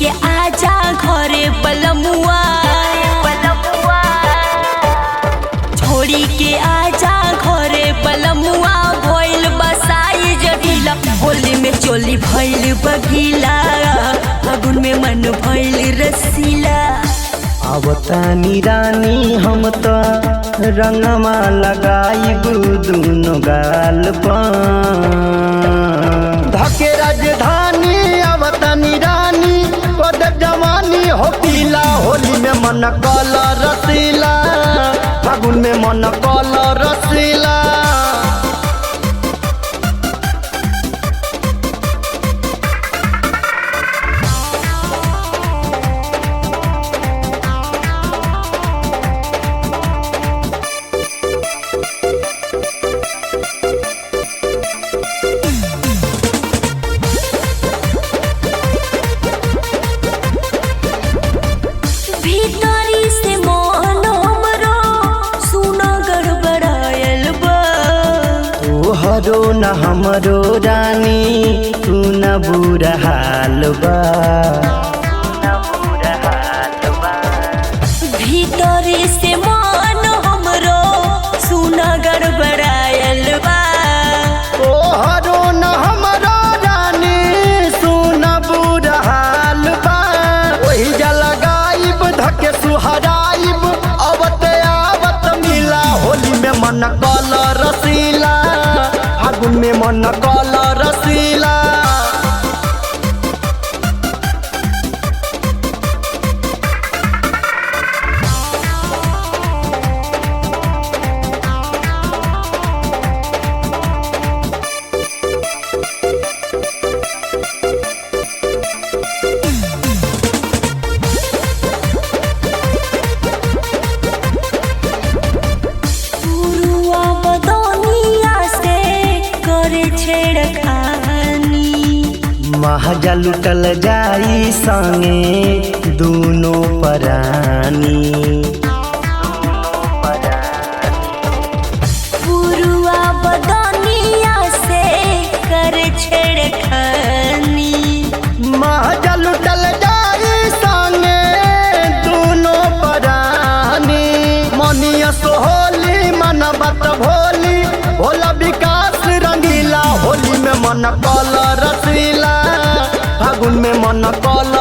के आजा घरे बलमुआ, छोड़ी के आजा घरे बलमुआ। भइल बसाई जगीला होली में चोली भइल बगीला, फागुन में मन भइल रसीला। अब तानी रानी हम तो रंगमा लगाइब दुनो गाल पर धके राजधानी। अब तानी रानी कद जवानी हो पीला, होली में मन कल रसीला, फागुन में मन कल रसीला। भीतरी से मन हमरो सुना गड़बड़ायल बा, तोहरो न हमरो रानी तू न बुरा हाल बा। भीतरी से मन हमरो सुना गड़बड़ायल बा। तोहरो न हमरो रानी सुन बुरा हाल बा। वही जलगाइब धके सुहराइब, अवत आवत मिला, होली में मन कल रसीला, फागुन में मन कल रसीला। पुरुआ बदनिया से करे छेड़खानी, महाजा लुटल जाई संगे दूनो परानी। पुरुआ बदनिया से करे छेड़खानी। महाजा लुटल जाई संगे दूनो परानी। मनिया सोहोली मन बत भोली, भोला विकास रंगीला, होली में मन कल रसीला, फागुन में मन कल